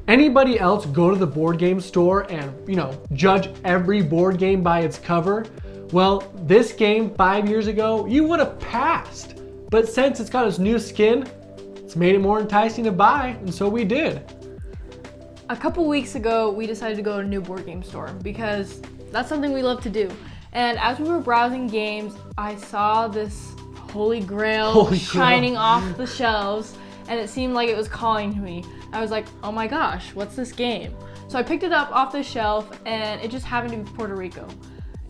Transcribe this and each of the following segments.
Anybody else go to the board game store and, judge every board game by its cover? Well, this game 5 years ago, you would have passed. But since it's got its new skin, it's made it more enticing to buy, and so we did. A couple weeks ago, we decided to go to a new board game store because that's something we love to do. And as we were browsing games, I saw this Holy Grail shining off the shelves, and it seemed like it was calling to me. I was like, oh my gosh, what's this game? So I picked it up off the shelf, and it just happened to be Puerto Rico.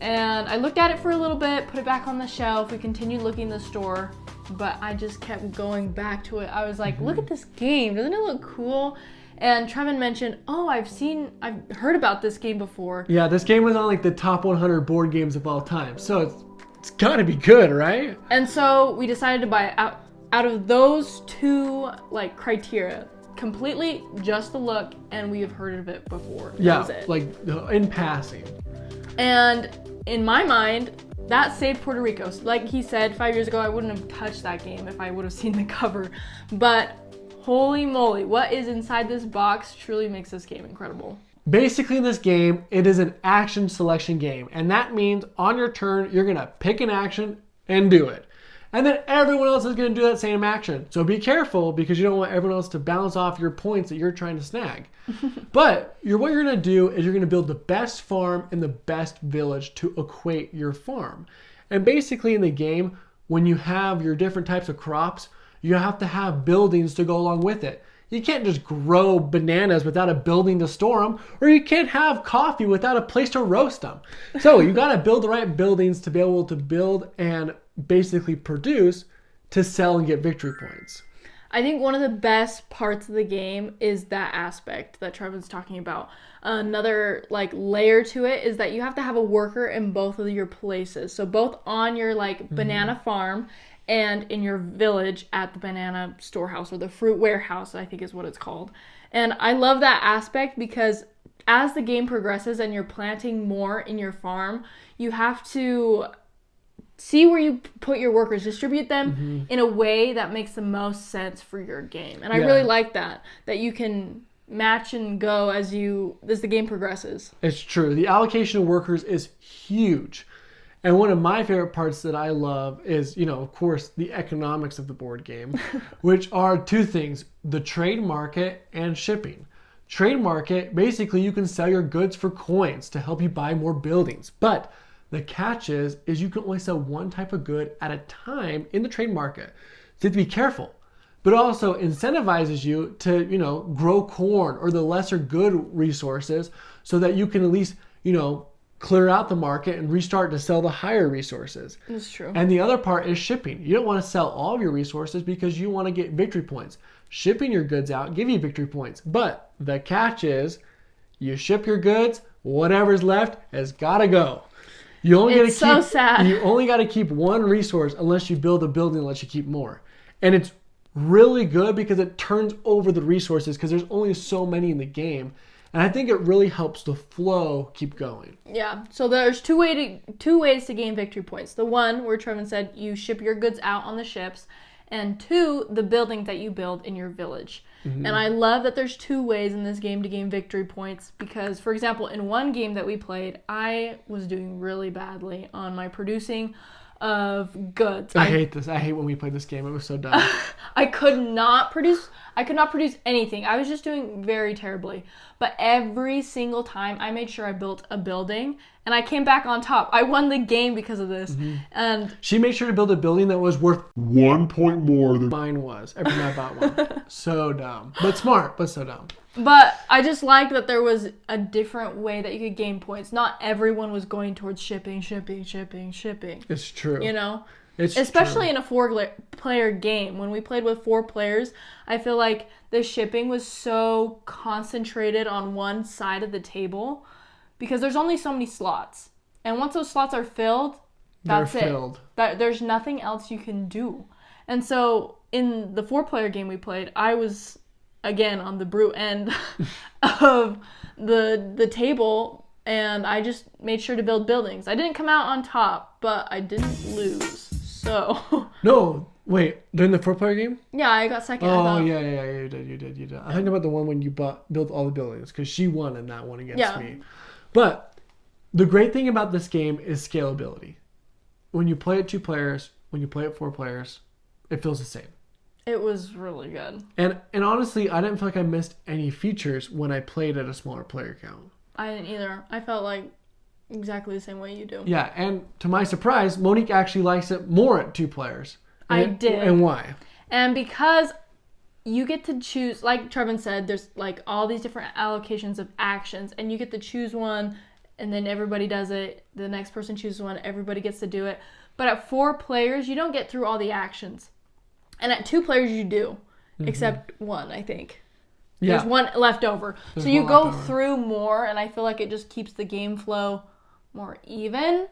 And I looked at it for a little bit, put it back on the shelf. We continued looking in the store, but I just kept going back to it. I was like, look at this game. Doesn't it look cool? And Trevin mentioned, I've heard about this game before. Yeah, this game was on like the top 100 board games of all time. So it's gotta be good, right? And so we decided to buy it out of those two criteria. Completely just the look, and we have heard of it before. Yeah, like in passing. And in my mind, that saved Puerto Rico. Like he said, 5 years ago, I wouldn't have touched that game if I would have seen the cover. But holy moly, what is inside this box truly makes this game incredible. Basically, in this game, it is an action selection game. And that means on your turn, you're going to pick an action and do it. And then everyone else is going to do that same action. So be careful because you don't want everyone else to bounce off your points that you're trying to snag. But what you're going to do is you're going to build the best farm in the best village to equate your farm. And basically in the game, when you have your different types of crops, you have to have buildings to go along with it. You can't just grow bananas without a building to store them, or you can't have coffee without a place to roast them. So you got to build the right buildings to be able to build and basically produce to sell and get victory points. I think one of the best parts of the game is that aspect that Trevor's talking about. Another layer to it is that you have to have a worker in both of your places. So both on your banana farm and in your village at the banana storehouse, or the fruit warehouse, I think is what it's called. And I love that aspect because as the game progresses and you're planting more in your farm, you have to see where you put your workers, distribute them in a way that makes the most sense for your game. And I really like that you can match and go as the game progresses. It's true. The allocation of workers is huge. And one of my favorite parts that I love is, of course, the economics of the board game, which are two things, the trade market and shipping. Trade market, basically you can sell your goods for coins to help you buy more buildings. But the catch is you can only sell one type of good at a time in the trade market. So you have to be careful. But it also incentivizes you to, grow corn or the lesser good resources so that you can at least, clear out the market and restart to sell the higher resources. That's true. And the other part is shipping. You don't want to sell all of your resources because you want to get victory points. Shipping your goods out give you victory points. But the catch is you ship your goods, whatever's left has got to go. You only sad. You only got to keep one resource unless you build a building that lets you keep more. And it's really good because it turns over the resources because there's only so many in the game. And I think it really helps the flow keep going. Yeah. So there's two ways to gain victory points. The one where Trevin said you ship your goods out on the ships, and two, the building that you build in your village. And I love that there's two ways in this game to gain victory points because, for example, in one game that we played, I was doing really badly on my producing of goods. I hate this. I hate when we played this game. It was so dumb. I could not produce anything. I was just doing very terribly. But every single time I made sure I built a building and I came back on top. I won the game because of this. And she made sure to build a building that was worth 1 point more than mine was every time I bought one. So dumb. But smart, but so dumb. But I just liked that there was a different way that you could gain points. Not everyone was going towards shipping. It's true. Especially in a 4-player game. When we played with 4 players, I feel like the shipping was so concentrated on one side of the table because there's only so many slots. And once those slots are filled, that's it. There's nothing else you can do. And so in the 4-player game we played, I was, again, on the brute end of the table, and I just made sure to build buildings. I didn't come out on top, but I didn't lose. So no, Wait, during the 4-player game? Yeah, I got second. Oh, yeah, you did. I'm thinking about the one when you built all the buildings, because she won in that one against me. But the great thing about this game is scalability. When you play it 2 players, when you play it 4 players, it feels the same. It was really good. And honestly, I didn't feel like I missed any features when I played at a smaller player count. I didn't either. I felt like exactly the same way you do. Yeah, and to my surprise, Monique actually likes it more at 2 players. I did. And why? And because you get to choose, like Trevin said, there's like all these different allocations of actions, and you get to choose one, and then everybody does it. The next person chooses one, everybody gets to do it. But at 4 players, you don't get through all the actions. And at 2 players, you do. Except one, I think. Yeah. There's one left over. So you go through more, and I feel like it just keeps the game flow more even.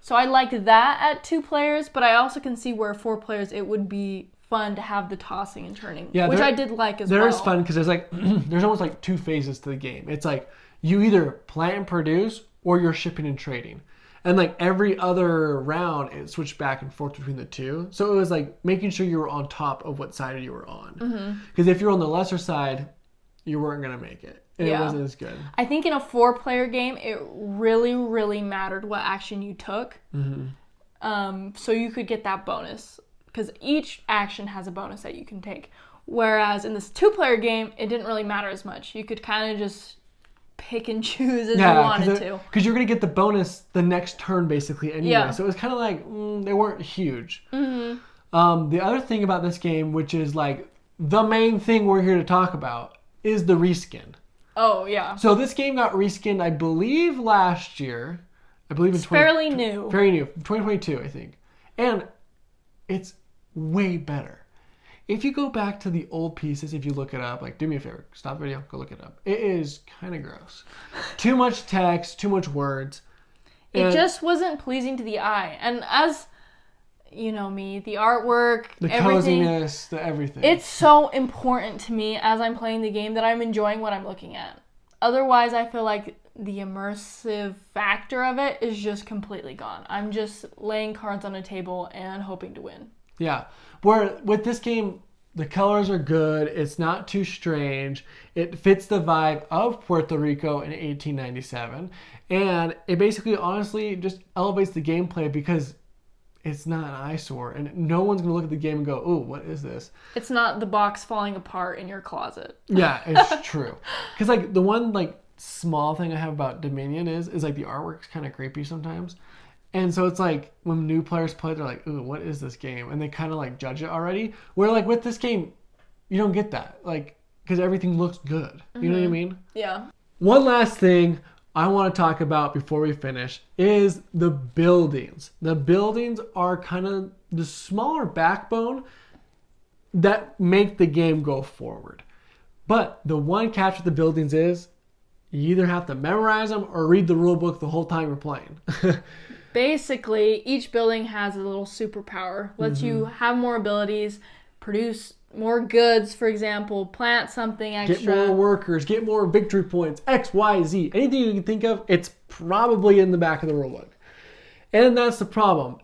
So I like that at 2 players, but I also can see where 4 players, it would be fun to have the tossing and turning, which I did like as well. There is fun because there's like there's almost like 2 phases to the game. It's like you either plant and produce or you're shipping and trading. And like every other round, it switched back and forth between the 2. So it was like making sure you were on top of what side you were on. Because if you're on the lesser side, you weren't going to make it. And it wasn't as good. I think in a 4-player game, it really, really mattered what action you took. So you could get that bonus. Because each action has a bonus that you can take. Whereas in this 2-player game, it didn't really matter as much. You could kind of just pick and choose as you wanted to. Because you're going to get the bonus the next turn, basically, anyway. Yeah. So it was kind of like, they weren't huge. The other thing about this game, which is like the main thing we're here to talk about, is the reskin. Oh, yeah. So this game got reskinned, I believe, last year. I believe it's fairly new. Very new. 2022, I think. And it's way better. If you go back to the old pieces, if you look it up, like, do me a favor, stop the video, go look it up. It is kind of gross. Too much text, too much words. It just wasn't pleasing to the eye. And as, you know me, the artwork, the everything, coziness, the everything. It's so important to me as I'm playing the game that I'm enjoying what I'm looking at. Otherwise, I feel like the immersive factor of it is just completely gone. I'm just laying cards on a table and hoping to win. Yeah. Where with this game, the colors are good. It's not too strange. It fits the vibe of Puerto Rico in 1897. And it basically, honestly, just elevates the gameplay because it's not an eyesore. And no one's going to look at the game and go, "Ooh, what is this?" It's not the box falling apart in your closet. Yeah, it's true. Because like the one like small thing I have about Dominion is like the artwork's kind of creepy sometimes. And so it's like when new players play, they're like, "Ooh, what is this game?" And they kind of like judge it already. Where like with this game, you don't get that. Like, because everything looks good. You know what I mean? Yeah. One last thing I want to talk about before we finish is the buildings. The buildings are kind of the smaller backbone that make the game go forward. But the one catch with the buildings is you either have to memorize them or read the rule book the whole time you're playing. Basically, each building has a little superpower. Lets you have more abilities, produce more goods, for example, plant something extra. Get more workers, get more victory points, X, Y, Z. Anything you can think of, it's probably in the back of the rulebook. And that's the problem.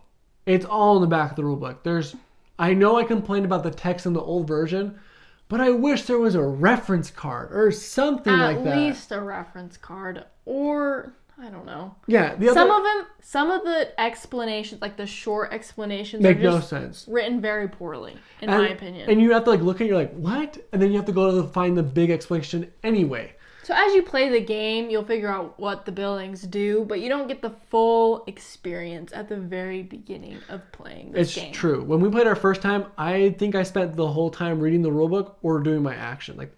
It's all in the back of the rulebook. I know I complained about the text in the old version, but I wish there was a reference card or something like that. At least a reference card, or I don't know. Yeah, some of the explanations, like the short explanations, make are just no sense. Written very poorly, in my opinion. And you have to like look at it, you're like, what? And then you have to go to find the big explanation anyway. So as you play the game, you'll figure out what the buildings do, but you don't get the full experience at the very beginning of playing this game. It's true. When we played our first time, I think I spent the whole time reading the rulebook or doing my action.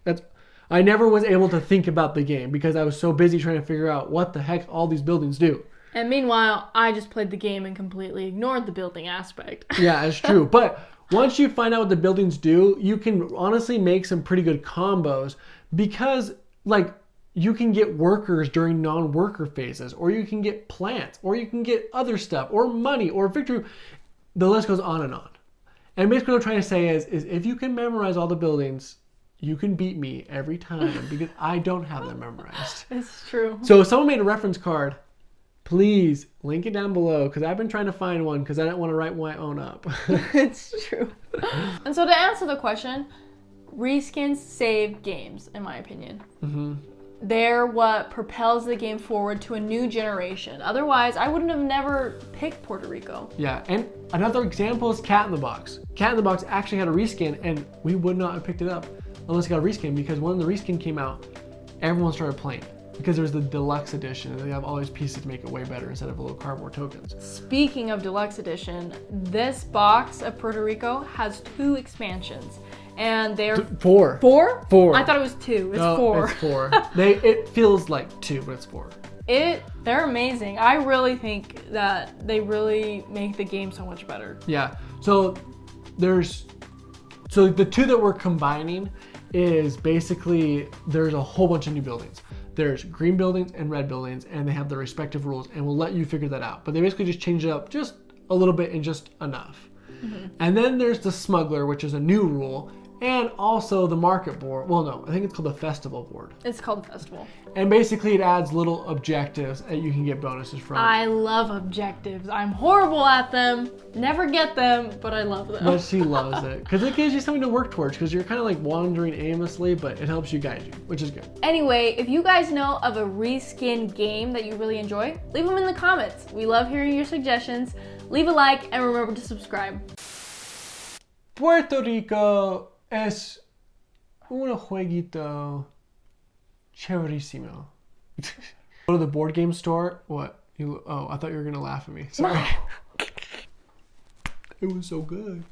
I never was able to think about the game because I was so busy trying to figure out what the heck all these buildings do. And meanwhile, I just played the game and completely ignored the building aspect. Yeah, it's true. But once you find out what the buildings do, you can honestly make some pretty good combos because, like, you can get workers during non-worker phases, or you can get plants, or you can get other stuff, or money, or victory. The list goes on and on. And basically what I'm trying to say is if you can memorize all the buildings, you can beat me every time because I don't have them memorized. It's true. So if someone made a reference card, please link it down below because I've been trying to find one because I didn't want to write my own up. It's true. And so to answer the question, reskins save games, in my opinion. Mm-hmm. They're what propels the game forward to a new generation. Otherwise, I wouldn't have never picked Puerto Rico. Yeah, and another example is Cat in the Box. Cat in the Box actually had a reskin, and we would not have picked it up unless it got a reskin, because when the reskin came out, everyone started playing it. Because there's the deluxe edition, and they have all these pieces to make it way better instead of little cardboard tokens. Speaking of deluxe edition, this box of Puerto Rico has 2 expansions. And they're 4. 4? 4. I thought it was 2. It's no, 4. It's 4. It feels like 2, but it's 4. They're amazing. I really think that they really make the game so much better. Yeah. So the 2 that we're combining is basically there's a whole bunch of new buildings. There's green buildings and red buildings, and they have their respective rules, and we'll let you figure that out. But they basically just change it up just a little bit and just enough. Mm-hmm. And then there's the smuggler, which is a new rule, and also the market board. Well, no, I think it's called the festival board. It's called the festival. And basically it adds little objectives that you can get bonuses from. I love objectives. I'm horrible at them. Never get them, but I love them. But she loves it because it gives you something to work towards, because you're kind of like wandering aimlessly, but it helps you guide you, which is good. Anyway, if you guys know of a reskin game that you really enjoy, leave them in the comments. We love hearing your suggestions. Leave a like and remember to subscribe. Puerto Rico es un jueguito chéverísimo. Go to the board game store. What? I thought you were gonna laugh at me. Sorry. It was so good.